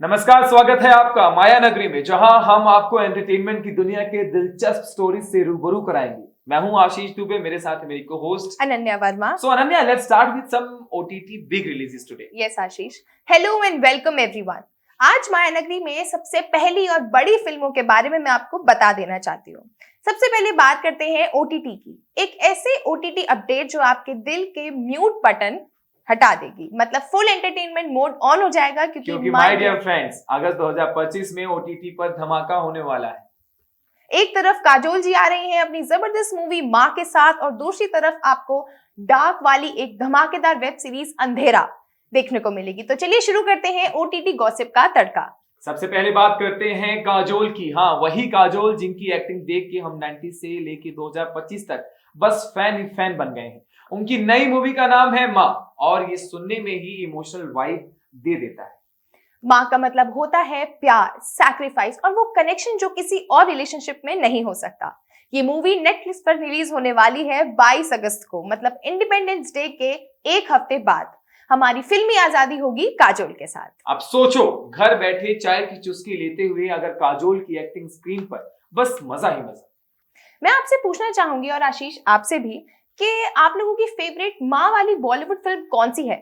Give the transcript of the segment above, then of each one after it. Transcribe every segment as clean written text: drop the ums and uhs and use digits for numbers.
नमस्कार, स्वागत है आपका माया नगरी में, जहां हम आपको एंटरटेनमेंट की दुनिया के दिलचस्प स्टोरी से रूबरू कराएंगे। मैं हूं आशीष दुबे, मेरे साथ है मेरी को host Ananya Varma. So Ananya, let's start with some OTT big releases today. Yes Ashish, hello and welcome everyone. आज माया नगरी में सबसे पहली और बड़ी फिल्मों के बारे में मैं आपको बता देना चाहती हूँ। सबसे पहले बात करते हैं ओटीटी की, एक ऐसे ओटीटी अपडेट जो आपके दिल के म्यूट बटन हटा देगी, मतलब फुल एंटरटेनमेंट मोड ऑन हो जाएगा। क्योंकि माय डियर फ्रेंड्स, अगस्त 2025 में ओटीटी पर धमाका होने वाला है। एक तरफ काजोल जी आ रही हैं अपनी जबरदस्त मूवी माँ के साथ, और दूसरी तरफ आपको डार्क वाली एक धमाकेदार वेब सीरीज अंधेरा देखने को मिलेगी। तो चलिए शुरू करते हैं ओटीटी गॉसिप का तड़का। सबसे पहले बात करते हैं काजोल की। हाँ, वही काजोल जिनकी एक्टिंग देख के हम 90 से लेके 2025 तक बस फैन ही फैन बन गए हैं। उनकी नई मूवी का नाम है माँ, और ये सुनने में ही इमोशनल वाइब दे देता है। माँ का मतलब होता है प्यार, सैक्रिफाइस और वो कनेक्शन जो किसी और रिलेशनशिप में नहीं हो सकता। ये मूवी नेटफ्लिक्स पर रिलीज होने वाली है 22 अगस्त को, मतलब इंडिपेंडेंस डे के एक हफ्ते बाद। हमारी फिल्मी आजादी होगी काजोल के साथ। अब सोचो, घर बैठे चाय की चुस्की लेते हुए अगर काजोल की एक्टिंग स्क्रीन पर, बस मजा ही मजा। मैं आपसे पूछना चाहूंगी, और आशीष आपसे भी, कि आप लोगों की फेवरेट माँ वाली बॉलीवुड फिल्म कौन सी है?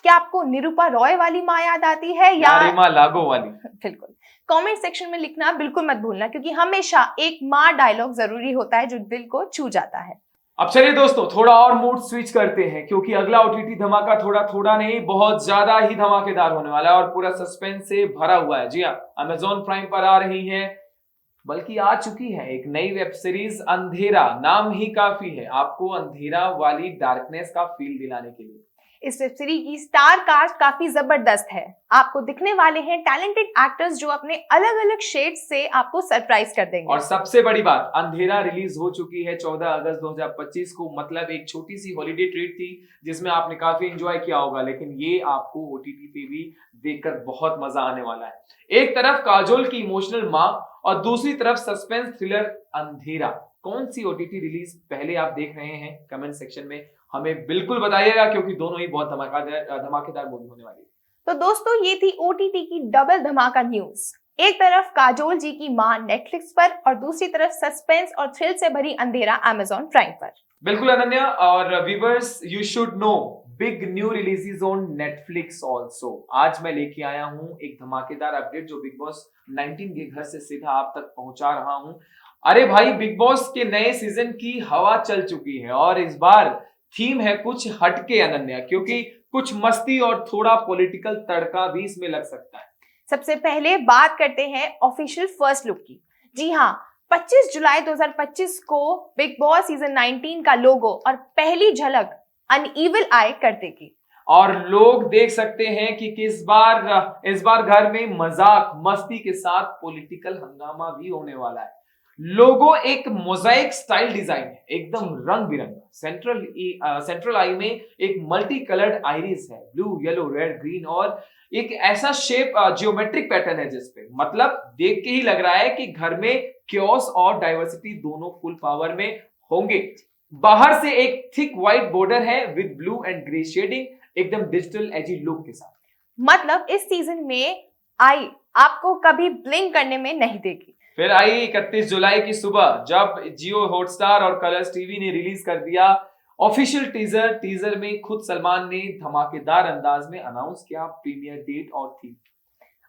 क्या आपको निरूपा रॉय वाली माँ याद आती है या रीमा लागो वाली? बिल्कुल, कमेंट सेक्शन में लिखना बिल्कुल मत भूलना, क्योंकि हमेशा एक माँ डायलॉग जरूरी होता है जो दिल को छू जाता है। अब चलिए दोस्तों, थोड़ा और मूड स्विच करते हैं, क्योंकि अगला ओटीटी धमाका थोड़ा थोड़ा नहीं, बहुत ज्यादा ही धमाकेदार होने वाला है और पूरा सस्पेंस से भरा हुआ है। जी हाँ, अमेजॉन प्राइम पर आ रही है, बल्कि आ चुकी है एक नई वेब सीरीज अंधेरा। नाम ही काफी है आपको अंधेरा वाली डार्कनेस का फील दिलाने के लिए। इस वेब सीरीज की स्टार कास्ट काफी जबरदस्त है। आपको दिखने वाले हैं टैलेंटेड एक्टर्स जो अपने अलग अलग शेड्स से आपको सरप्राइज कर देंगे। और सबसे बड़ी बात, अंधेरा रिलीज हो चुकी है 14 अगस्त 2025 को, मतलब एक छोटी सी हॉलिडे ट्रीट थी जिसमें आपने काफी एंजॉय किया होगा, लेकिन ये आपको ओटीटी पे भी देखकर बहुत मजा आने वाला है। एक तरफ काजोल की इमोशनल माँ और दूसरी तरफ सस्पेंस थ्रिलर अंधेरा। कौन सी ओटीटी रिलीज पहले आप देख रहे हैं? कमेंट सेक्शन में हमें बिल्कुल बताइएगा, क्योंकि दोनों ही बहुत धमाकेदार मूवी होने वाली है। तो दोस्तों, ये थी ओटीटी की डबल धमाका न्यूज। एक तरफ काजोल जी की मां नेटफ्लिक्स पर, और दूसरी तरफ सस्पेंस और थ्रिल से भरी अंधेरा अमेजॉन प्राइम पर। बिल्कुल अनन्या, और viewers you should know, big new releases on Netflix also. आज मैं लेके आया हूं एक धमाकेदार अपडेट जो बिग बॉस 19 के घर से सीधा आप तक पहुंचा रहा हूं। अरे भाई, बिग बॉस के नए सीजन की हवा चल चुकी है और इस बार थीम है कुछ हटके अनन्या, क्योंकि कुछ मस्ती और थोड़ा पॉलिटिकल तड़का भी इसमें लग सकता है। सबसे पहले बात करते हैं ऑफिशियल फर्स्ट लुक की। जी हाँ, 25 जुलाई 2025 को बिग बॉस सीजन 19 का लोगो और पहली झलक अन ईविल आई कर देगी। और लोग देख सकते हैं कि इस बार घर में मजाक मस्ती के साथ पॉलिटिकल हंगामा भी होने वाला है। लोगो एक मोजाइक स्टाइल डिजाइन है, एकदम रंग बिरंगा। सेंट्रल आई में एक मल्टी कलर्ड आइरिस है, ब्लू येलो रेड ग्रीन, और एक ऐसा शेप जियोमेट्रिक पैटर्न है जिसपे मतलब देख के ही लग रहा है कि घर में क्योस और डाइवर्सिटी दोनों फुल पावर में होंगे। बाहर से एक थिक व्हाइट बॉर्डर है with blue and grey shading, एकदम डिजिटल एजी लुक के साथ। मतलब इस सीजन में आई आपको कभी ब्लिंक करने में नहीं देगी। फिर आई 31 जुलाई की सुबह, जब जियो हॉटस्टार और कलर्स टीवी ने रिलीज कर दिया ऑफिशियल टीजर में खुद सलमान ने धमाकेदार अंदाज में अनाउंस किया प्रीमियर डेट और थीम।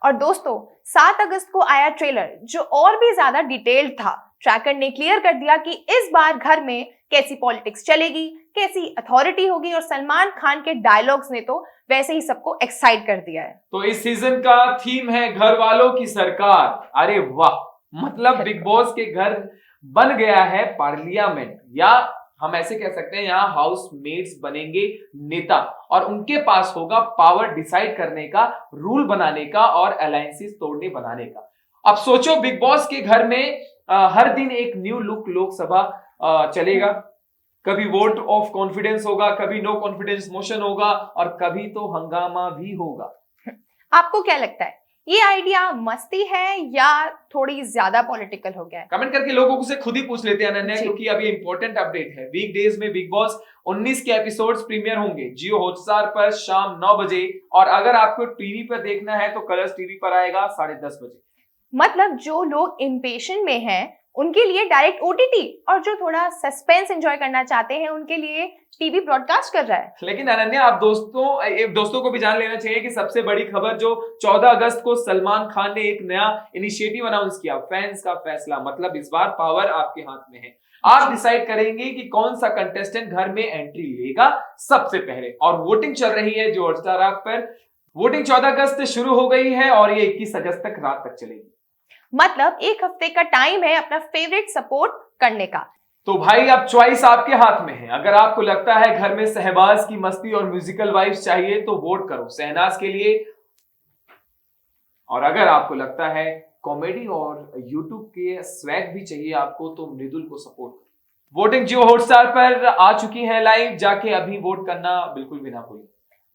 और दोस्तों, 7 अगस्त को आया ट्रेलर जो और भी ज्यादा डिटेल्ड था। ट्रैकर ने क्लियर कर दिया कि इस बार घर में कैसी पॉलिटिक्स चलेगी, कैसी अथॉरिटी होगी, और सलमान खान के डायलॉग्स ने तो वैसे ही सबको एक्साइट कर दिया है। तो इस सीजन का थीम है घर वालों की सरकार। अरे वाह, मतलब बिग बॉस के घर बन गया है पार्लियामेंट, या हम ऐसे कह सकते हैं यहाँ हाउस मेट्स बनेंगे नेता, और उनके पास होगा पावर डिसाइड करने का, रूल बनाने का और अलायंसेस तोड़ने बनाने का। अब सोचो, बिग बॉस के घर में हर दिन एक न्यू लुक लोकसभा चलेगा। कभी वोट ऑफ कॉन्फिडेंस होगा, कभी नो कॉन्फिडेंस मोशन होगा, और कभी तो हंगामा भी होगा। आपको क्या लगता है, ये आइडिया मस्ती है या थोड़ी ज्यादा पॉलिटिकल हो गया है? कमेंट करके लोगों से खुद ही पूछ लेते हैं अनन्या, जी। क्योंकि अभी इंपॉर्टेंट अपडेट है। वीकडेज में बिग बॉस 19 के एपिसोड्स प्रीमियर होंगे जियो हॉटस्टार पर शाम 9 बजे, और अगर आपको टीवी पर देखना है तो कलर्स टीवी पर आएगा 10:30 बजे। मतलब जो लोग इम्पेशेंट में हैं उनके लिए डायरेक्ट ओटीटी, और जो थोड़ा सस्पेंस एंजॉय करना चाहते हैं उनके लिए टीवी ब्रॉडकास्ट कर रहा है। लेकिन अनन्या, आप दोस्तों को भी जान लेना चाहिए कि सबसे बड़ी खबर जो 14 अगस्त को सलमान खान ने एक नया इनिशिएटिव अनाउंस किया, फैंस का फैसला। मतलब इस बार पावर आपके हाथ में है। आप डिसाइड करेंगे कि कौन सा कंटेस्टेंट घर में एंट्री लेगा सबसे पहले, और वोटिंग चल रही है जो हॉटस्टार ऐप पर। वोटिंग 14 अगस्त से शुरू हो गई है और ये 21 अगस्त तक रात तक चलेगी। मतलब एक हफ्ते का टाइम है अपना फेवरेट सपोर्ट करने का। तो भाई अब चॉइस आपके हाथ में है। अगर आपको लगता है घर में शहबाज की मस्ती और म्यूजिकल वाइब्स चाहिए तो वोट करो शहनाज के लिए, और अगर आपको लगता है कॉमेडी और यूट्यूब के स्वैग भी चाहिए आपको तो मृदुल को सपोर्ट करो। वोटिंग जियो हॉटस्टार पर आ चुकी है लाइव, जाके अभी वोट करना बिल्कुल भी ना भूलें।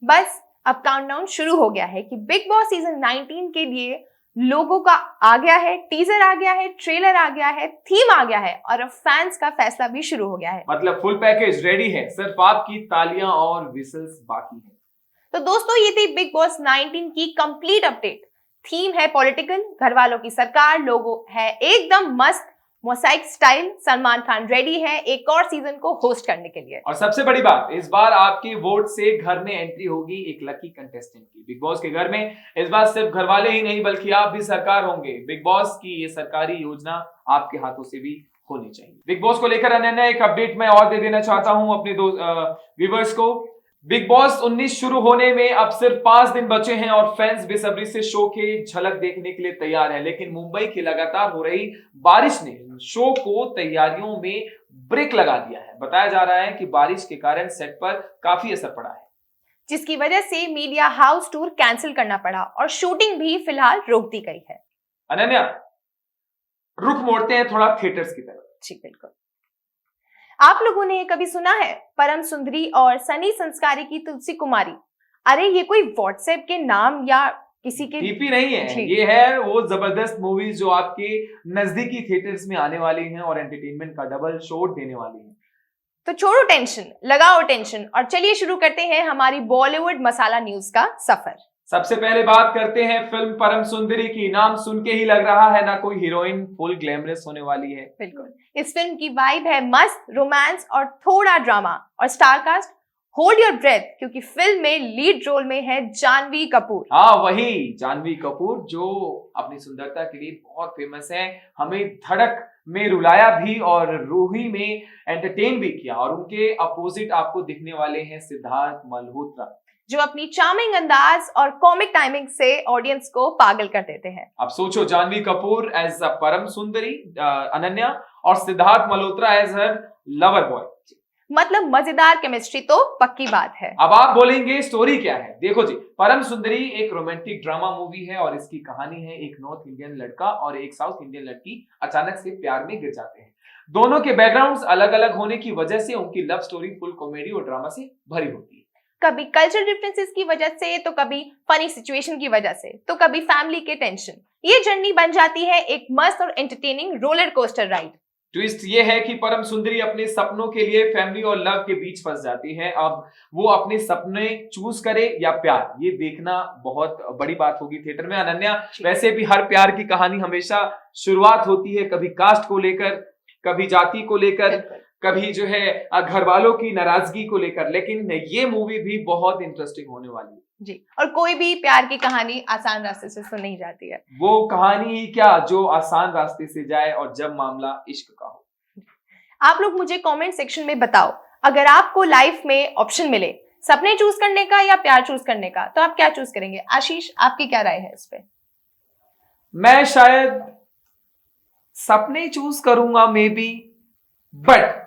बस अब काउंटडाउन शुरू हो गया है कि बिग बॉस सीजन 19 के लिए लोगों का आ गया है, टीजर आ गया है, ट्रेलर आ गया है, थीम आ गया है, और अब फैंस का फैसला भी शुरू हो गया है। मतलब फुल पैकेज रेडी है, सिर्फ आपकी तालियां और विसल्स बाकी है। तो दोस्तों, ये थी बिग बॉस 19 की कंप्लीट अपडेट। थीम है पॉलिटिकल, घर वालों की सरकार, लोगो है एकदम मस्त, mosaic style. Salman Khan ready है एक और सीजन को होस्ट करने के लिए। और सबसे बड़ी बात, इस बार आपके वोट से घर में एंट्री होगी एक लकी कंटेस्टेंट की। बिग बॉस के घर में इस बार सिर्फ घर वाले ही नहीं बल्कि आप भी सरकार होंगे। बिग बॉस की ये सरकारी योजना आपके हाथों से भी होनी चाहिए। बिग बॉस को लेकर अनन्या एक अपडेट मैं और दे देना चाहता हूं अपने व्यूवर्स को। बिग बॉस 19 शुरू होने में अब सिर्फ 5 दिन बचे हैं और फैंस बेसब्री से शो के झलक देखने के लिए तैयार हैं। लेकिन मुंबई की लगातार हो रही बारिश ने शो को तैयारियों में ब्रेक लगा दिया है। बताया जा रहा है कि बारिश के कारण सेट पर काफी असर पड़ा है, जिसकी वजह से मीडिया हाउस टूर कैंसिल करना पड़ा और शूटिंग भी फिलहाल रोक दी गई है। अनन्या, रुख मोड़ते हैं थोड़ा थिएटर्स की तरफ। जी बिल्कुल। आप लोगों ने कभी सुना है परम सुंदरी और सनी संस्कारी की तुलसी कुमारी? अरे ये कोई व्हाट्सएप के नाम या किसी के टीपी नहीं है, ये है वो जबरदस्त मूवीज जो आपके नजदीकी थिएटर्स में आने वाली हैं और एंटरटेनमेंट का डबल शॉट देने वाली हैं। तो छोड़ो टेंशन, लगाओ टेंशन, और चलिए शुरू करते हैं हमारी बॉलीवुड मसाला न्यूज का सफर। सबसे पहले बात करते हैं फिल्म परम सुंदरी की। नाम सुन के ही लग रहा है ना कोई हीरोइन फुल ग्लैमरस होने वाली है। बिल्कुल, इस फिल्म की वाइब है मस्त, रोमांस और थोड़ा ड्रामा। और star cast, hold your breath, क्योंकि फिल्म में लीड रोल में है जानवी कपूर। हाँ, वही जानवी कपूर जो अपनी सुंदरता के लिए बहुत फेमस है। हमें धड़क में रुलाया भी और रूही में एंटरटेन भी किया। और उनके अपोजिट आपको दिखने वाले हैं सिद्धार्थ मल्होत्रा, जो अपनी चार्मिंग अंदाज और कॉमिक टाइमिंग से ऑडियंस को पागल कर देते हैं। अब सोचो, जानवी कपूर एज अ परम सुंदरी अनन्या, और Siddharth Malhotra as her lover boy. मतलब मजेदार केमिस्ट्री तो पक्की बात है। अब आप बोलेंगे स्टोरी क्या है? देखो जी, परम सुंदरी एक रोमांटिक ड्रामा मूवी है और इसकी कहानी है एक नॉर्थ इंडियन लड़का और एक साउथ इंडियन लड़की अचानक से प्यार में गिर जाते हैं। दोनों के बैकग्राउंड्स अलग अलग होने की वजह से उनकी लव स्टोरी फुल कॉमेडी और ड्रामा से भरी होती है। कभी कल्चर डिफरेंसेस की वजह से, तो कभी फनी सिचुएशन की वजह से, तो कभी फैमिली के टेंशन। ये जर्नी बन जाती है एक मस्त और entertaining roller coaster ride. Twist ये है कि परम सुंदरी अपने सपनों के लिए फैमिली और लव के बीच फंस जाती है। अब वो अपने सपने चूज करे या प्यार, ये देखना बहुत बड़ी बात होगी थिएटर में। अनन्या, वैसे भी हर प्यार की कहानी हमेशा शुरुआत होती है कभी कास्ट को लेकर, कभी जाति को लेकर, कभी जो है घर वालों की नाराजगी को लेकर। लेकिन ये मूवी भी बहुत इंटरेस्टिंग होने वाली है जी। और कोई भी प्यार की कहानी आसान रास्ते से तो नहीं जाती है। वो कहानी ही क्या जो आसान रास्ते से जाए और जब मामला इश्क का हो। आप लोग मुझे कमेंट सेक्शन में बताओ, अगर आपको लाइफ में ऑप्शन मिले सपने चूज करने का या प्यार चूज करने का, तो आप क्या चूज करेंगे? आशीष, आपकी क्या राय है इस पे? मैं शायद सपने चूज करूंगा may be, but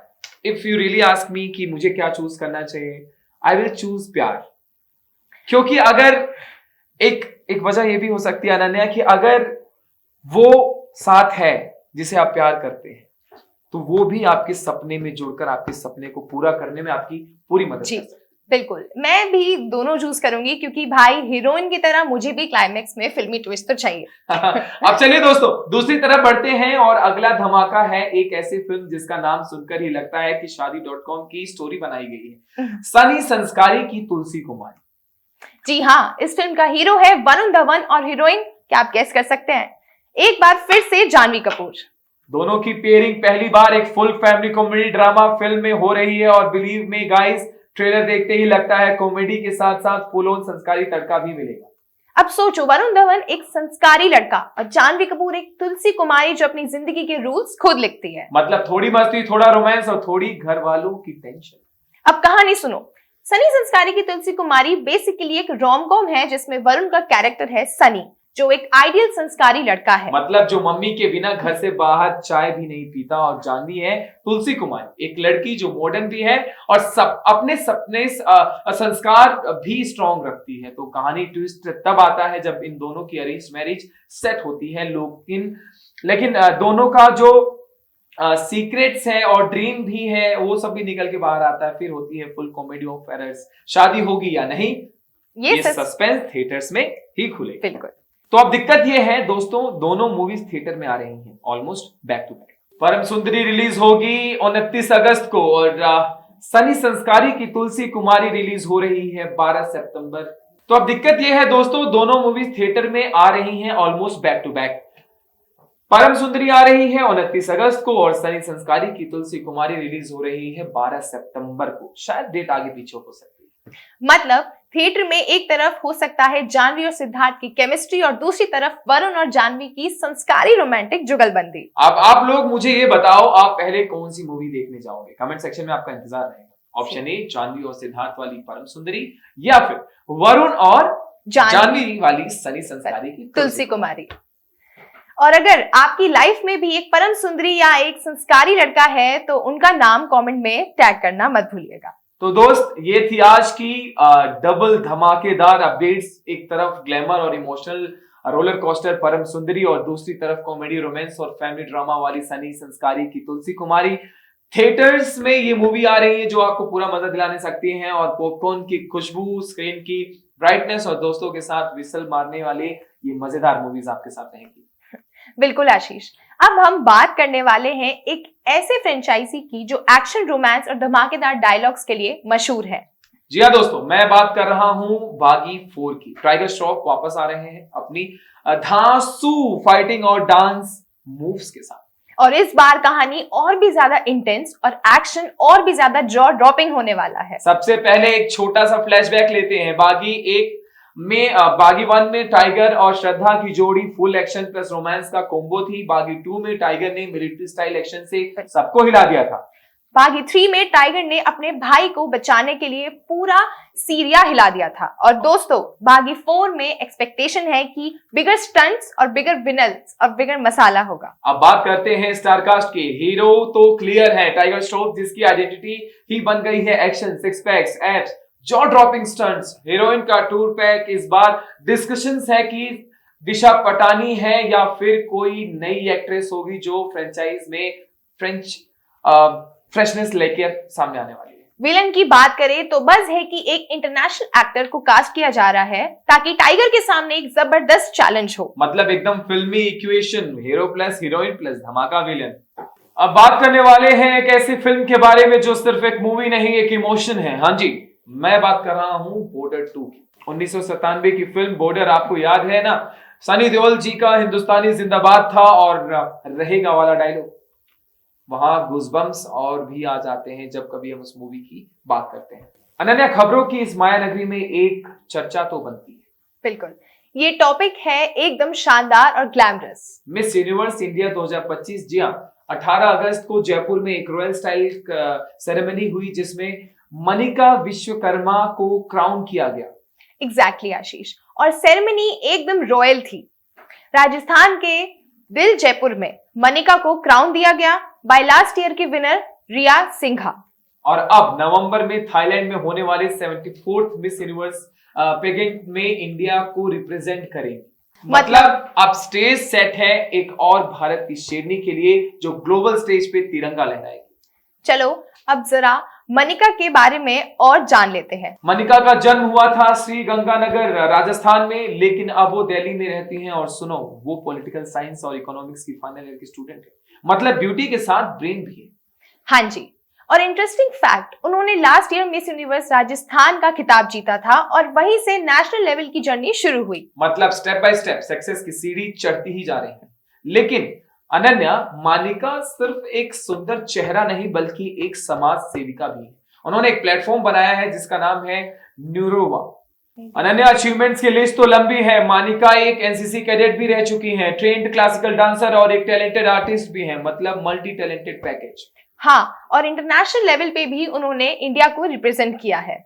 if you really ask me कि मुझे क्या चूज करना चाहिए, आई विल चूज प्यार। क्योंकि अगर एक वजह ये भी हो सकती है अनन्या कि अगर वो साथ है जिसे आप प्यार करते हैं तो वो भी आपके सपने में जुड़कर आपके सपने को पूरा करने में आपकी पूरी मदद कर सकती है। बिल्कुल, मैं भी दोनों चूज करूंगी क्योंकि भाई हीरोइन की तरह मुझे भी क्लाइमेक्स में फिल्मी ट्विस्ट तो चाहिए। अब चलिए दोस्तों दूसरी तरफ बढ़ते हैं और अगला धमाका है एक ऐसी फिल्म जिसका नाम सुनकर ही लगता है कि शादी.com की स्टोरी बनाई गई है। सनी संस्कारी की तुलसी कुमारी। जी हाँ, इस फिल्म का हीरो है वरुण धवन और हीरोइन क्या आप गेस कर सकते हैं? एक बार फिर से जानवी कपूर। दोनों की पेयरिंग पहली बार एक full family comedy drama film में हो रही है और बिलीव मी गाइस ट्रेलर देखते ही लगता है कॉमेडी के साथ साथ फुल ऑन संस्कारी तड़का भी मिलेगा। अब सोचो, वरुण धवन एक संस्कारी लड़का और जानवी कपूर एक तुलसी कुमारी जो अपनी जिंदगी के रूल्स खुद लिखती है। मतलब थोड़ी मस्ती, थोड़ा रोमांस और थोड़ी घर वालों की टेंशन। अब कहानी सुनो। सनी संस्कारी की तुलसी कुमारी बेसिकली एक रोम कॉम है जिसमें वरुण का कैरेक्टर है सनी, जो एक आइडियल संस्कारी लड़का है। मतलब जो मम्मी के बिना घर से बाहर चाय भी नहीं पीता। और जानवी है तुलसी कुमारी एक लड़की जो मॉडर्न भी है और अपने सपने संस्कार भी स्ट्रॉन्ग रखती है। तो कहानी ट्विस्ट तब आता है जब इन दोनों की अरेंज मैरिज सेट होती है, लेकिन दोनों का जो सीक्रेट्स है और ड्रीम भी है वो सब भी निकल के बाहर आता है। फिर होती है फुल कॉमेडी ऑफ एरर्स। शादी होगी या नहीं, ये सस्पेंस थिएटर्स में ही खुलेगा। बिल्कुल। तो अब दिक्कत ये है दोस्तों, दोनों मूवीज थिएटर में आ रही हैं ऑलमोस्ट बैक टू बैक। परम सुंदरी रिलीज होगी 29 अगस्त को और सनी संस्कारी की तुलसी कुमारी रिलीज हो रही है 12 सितंबर। तो अब दिक्कत ये है दोस्तों, दोनों मूवीज थिएटर में आ रही हैं ऑलमोस्ट बैक टू बैक। परम सुंदरी आ रही है 29 अगस्त को और सनी संस्कारी की तुलसी कुमारी रिलीज हो रही है 12 सितंबर को। शायद डेट आगे पीछे हो सकती है। मतलब थिएटर में एक तरफ हो सकता है जानवी और सिद्धार्थ की केमिस्ट्री और दूसरी तरफ वरुण और जानवी की संस्कारी रोमांटिक जुगलबंदी। अब आप लोग मुझे ये बताओ, आप पहले कौन सी मूवी देखने जाओगे? कमेंट सेक्शन में आपका इंतजार रहेगा। ऑप्शन ए जानवी और सिद्धार्थ वाली परम सुंदरी, या फिर वरुण और जानवी वाली सनी संस्कारी की तुलसी कुमारी। और अगर आपकी लाइफ में भी एक परम सुंदरी या एक संस्कारी लड़का है तो उनका नाम कमेंट में टैग करना मत भूलिएगा। तो दोस्त ये थी आज की डबल धमाकेदार अपडेट्स। एक तरफ ग्लैमर और इमोशनल रोलर कोस्टर परम सुंदरी और दूसरी तरफ कॉमेडी रोमांस और फैमिली ड्रामा वाली सनी संस्कारी की तुलसी कुमारी। थिएटर्स में ये मूवी आ रही है जो आपको पूरा मजा दिलाने सकती हैं और पॉपकॉर्न की खुशबू, स्क्रीन की ब्राइटनेस और दोस्तों के साथ विसल मारने वाले ये मजेदार मूवीज आपके साथ रहेंगी। बिल्कुल आशीष, अब हम बात करने वाले हैं एक ऐसे फ्रेंचाइजी की जो एक्शन, रोमांस और धमाकेदार डायलॉग्स के लिए मशहूर है। जी हाँ दोस्तों, मैं बात कर रहा हूं बागी 4 की। टाइगर श्रॉफ वापस आ रहे हैं अपनी धांसू फाइटिंग और डांस मूव्स के साथ। और इस बार कहानी और भी ज्यादा इंटेंस और एक्शन और भी ज्यादा जॉ ड्रॉपिंग होने वाला है। सबसे पहले एक छोटा सा फ्लैशबैक लेते हैं। बागी 1 में टाइगर और श्रद्धा की जोड़ी फुल एक्शन प्लस रोमांस का कॉम्बो थी। बागी 2 में टाइगर ने मिलिट्री स्टाइल एक्शन से सबको हिला दिया था। बागी 3 में टाइगर ने अपने भाई को बचाने के लिए पूरा सीरिया हिला दिया था। और दोस्तों बागी 4 में एक्सपेक्टेशन है कि बिगर स्टंट्स और बिगर विनल्स और बिगर मसाला होगा। अब बात करते हैं स्टारकास्ट की। हीरो तो क्लियर है टाइगर श्रॉफ, जिसकी आइडेंटिटी ही बन गई है action, six packs, abs, jaw dropping stunts. Heroine का टूर पैक। इस बार डिस्कशंस है कि दिशा पटानी है या फिर कोई नई एक्ट्रेस होगी जो फ्रेंचाइज में फ्रेशनेस लेकर सामने आने वाली है। विलन की बात करें तो बस है कि एक इंटरनेशनल एक्टर को कास्ट किया जा रहा है ताकि टाइगर के सामने एक जबरदस्त चैलेंज हो। मतलब एकदम फिल्मी equation, hero plus heroine plus धमाका विलन। अब बात करने वाले हैं एक ऐसी फिल्म के बारे में जो सिर्फ एक मूवी नहीं, एक इमोशन है। हाँ जी, मैं बात कर रहा हूं बॉर्डर 2 की। 1997 की फिल्म बॉर्डर आपको याद है ना? सनी देओल जी का हिंदुस्तानी जिंदाबाद था और रहेगा वाला डायलॉग। वहां गूज़बम्प्स और भी आ जाते हैं जब कभी हम उस मूवी की बात करते हैं। अनन्या, खबरों की इस माया नगरी में एक चर्चा तो बनती है। बिल्कुल, ये टॉपिक है एकदम शानदार और ग्लैमरस। Miss universe India 2025। जी हाँ, 18 अगस्त को जयपुर में एक रॉयल स्टाइल सेरेमनी हुई जिसमें मनिका विश्वकर्मा को क्राउन किया गया। एग्जैक्टली आशीष, और सेरेमनी एकदम रॉयल थी। राजस्थान के दिल जयपुर में मनिका को क्राउन दिया गया बाय लास्ट ईयर की विनर रिया सिंघा। और अब नवंबर में थाईलैंड में होने वाले 74th मिस यूनिवर्स पेजेंट में इंडिया को रिप्रेजेंट करेंगे। मतलब अब स्टेज सेट है एक और भारत की शेरनी के लिए जो ग्लोबल स्टेज पे तिरंगा लहराएगी। चलो अब जरा मनिका के बारे में और जान लेते हैं। मनिका का जन्म हुआ था श्री गंगानगर राजस्थान में, लेकिन अब वो दिल्ली में रहती हैं और सुनो, वो पॉलिटिकल साइंस और इकोनॉमिक्स की फाइनल ईयर की स्टूडेंट है। मतलब ब्यूटी के साथ ब्रेन भी है। हाँ जी, और इंटरेस्टिंग फैक्ट, उन्होंने last year miss universe Rajasthan का खिताब जीता था और वहीं से नेशनल लेवल की जर्नी शुरू हुई। मतलब स्टेप बाय स्टेप सक्सेस की सीढ़ी चढ़ती ही जा रही है। लेकिन अनन्या, मानिका सिर्फ एक सुंदर चेहरा नहीं बल्कि एक समाज सेविका भी है। उन्होंने एक प्लेटफॉर्म बनाया है जिसका नाम है न्यूरोवा। अनन्या अचीवमेंट्स की लिस्ट तो लंबी है। मानिका एक एनसीसी कैडेट भी रह चुकी हैं, ट्रेंड क्लासिकल डांसर और एक टैलेंटेड आर्टिस्ट भी हैं। मतलब मल्टी टैलेंटेड पैकेज। हाँ, और इंटरनेशनल लेवल पे भी उन्होंने इंडिया को रिप्रेजेंट किया है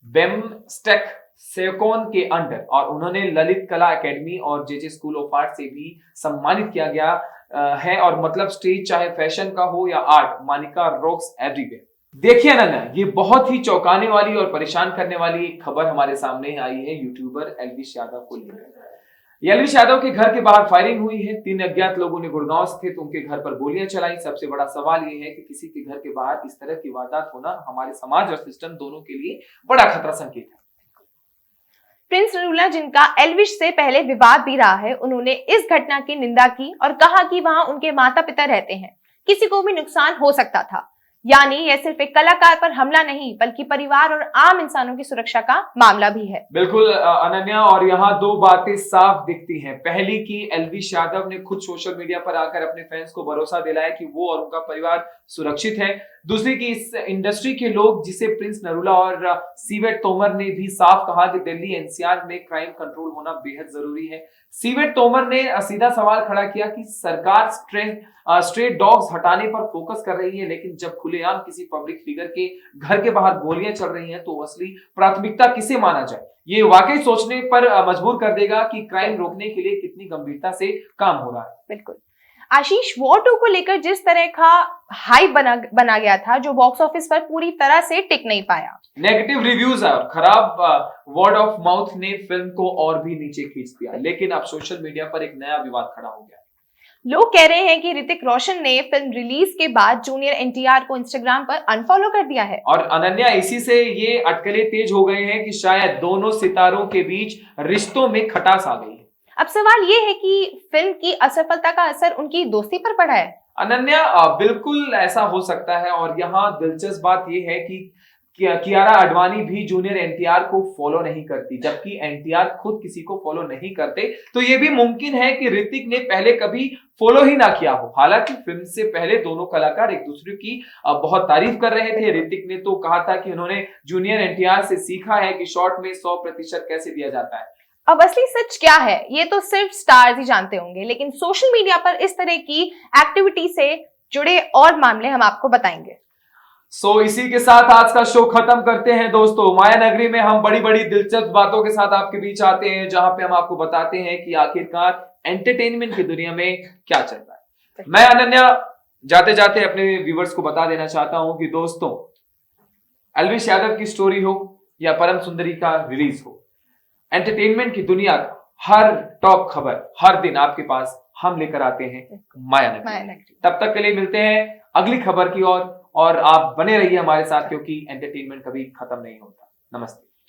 बेमस्टेक सेकोन के अंडर, और उन्होंने ललित कला एकेडमी और जेजे स्कूल ऑफ आर्ट से भी सम्मानित किया गया है। और मतलब स्टेज चाहे फैशन का हो या आर्ट, मानिका रॉक्स एवरीवेयर। देखिए अनन्या, ये बहुत ही चौंकाने वाली और परेशान करने वाली एक खबर हमारे सामने आई है यूट्यूबर एल्विश यादव को लेकर। एल्विश यादव के घर के बाहर फायरिंग हुई है। 3 अज्ञात लोगों ने गुड़गांव स्थित उनके घर पर गोलियां चलाई। सबसे बड़ा सवाल ये है कि किसी के घर के बाहर इस तरह की वारदात होना हमारे समाज और सिस्टम दोनों के लिए बड़ा खतरा संकेत है। प्रिंस नरूला, जिनका एल्विश से पहले विवाद भी रहा है, उन्होंने इस घटना की निंदा की और कहा कि वहां उनके माता पिता रहते हैं, किसी को भी नुकसान हो सकता था। यानी यह सिर्फ एक कलाकार पर हमला नहीं बल्कि परिवार और आम इंसानों की सुरक्षा का मामला भी है। बिल्कुल अनन्या, और यहाँ 2 बातें साफ दिखती हैं। पहली कि एल्विश यादव ने खुद सोशल मीडिया पर आकर अपने फैंस को भरोसा दिलाया कि वो और उनका परिवार सुरक्षित है। दूसरी कि इस इंडस्ट्री के लोग, जिसे प्रिंस नरूला और सीवेट तोमर ने भी साफ कहा कि दिल्ली एनसीआर में क्राइम कंट्रोल होना बेहद जरूरी है। सीवेट तोमर ने सीधा सवाल खड़ा किया कि सरकार स्ट्रे डॉग्स हटाने पर फोकस कर रही है, लेकिन जब खुलेआम किसी पब्लिक फिगर के घर के बाहर गोलियां चल रही हैं तो असली प्राथमिकता किसे माना जाए। ये वाकई सोचने पर मजबूर कर देगा कि क्राइम रोकने के लिए कितनी गंभीरता से काम हो रहा है। बिल्कुल आशीष, वॉर 2 को लेकर जिस तरह का हाइप बना गया था, जो बॉक्स ऑफिस पर पूरी तरह से टिक नहीं पाया। नेगेटिव रिव्यूज और खराब वर्ड ऑफ माउथ ने फिल्म को और भी नीचे खींच दिया। लेकिन अब सोशल मीडिया पर एक नया विवाद खड़ा हो गया। लोग कह रहे हैं कि ऋतिक रोशन ने फिल्म रिलीज के बाद जूनियर एनटीआर को इंस्टाग्राम पर अनफॉलो कर दिया है। और अनन्या, इसी से ये अटकलें तेज हो गए हैं कि शायद दोनों सितारों के बीच रिश्तों में खटास आ गई है। अब सवाल ये है कि फिल्म की असफलता का असर उनकी दोस्ती पर पड़ा है। अनन्या, बिल्कुल ऐसा हो सकता है। और यहाँ दिलचस्प बात यह है कि कियारा आडवाणी भी जूनियर एनटीआर को फॉलो नहीं करती, जबकि एनटीआर खुद किसी को फॉलो नहीं करते। तो ये भी मुमकिन है कि ऋतिक ने पहले कभी फॉलो ही ना किया हो। हालांकि फिल्म से पहले दोनों कलाकार एक दूसरे की बहुत तारीफ कर रहे थे। ऋतिक ने तो कहा था कि उन्होंने जूनियर एनटीआर से सीखा है कि शॉट में 100% कैसे दिया जाता है। अब असली सच क्या है ये तो सिर्फ स्टार्स ही जानते होंगे, लेकिन सोशल मीडिया पर इस तरह की एक्टिविटी से जुड़े और मामले हम आपको बताएंगे। इसी के साथ आज का शो खत्म करते हैं दोस्तों। माया नगरी में हम बड़ी बड़ी दिलचस्प बातों के साथ आपके बीच आते हैं, जहां पे हम आपको बताते हैं कि आखिरकार एंटरटेनमेंट की दुनिया में क्या चल रहा है। मैं अनन्या जाते जाते अपने व्यूवर्स को बता देना चाहता हूं कि दोस्तों, एल्विश यादव की स्टोरी हो या परम सुंदरी का रिलीज हो, एंटरटेनमेंट की दुनिया का हर टॉप खबर हर दिन आपके पास हम लेकर आते हैं माया नगरी। तब तक के लिए मिलते हैं अगली खबर की ओर, और आप बने रहिए हमारे साथ, क्योंकि एंटरटेनमेंट कभी खत्म नहीं होता। नमस्ते।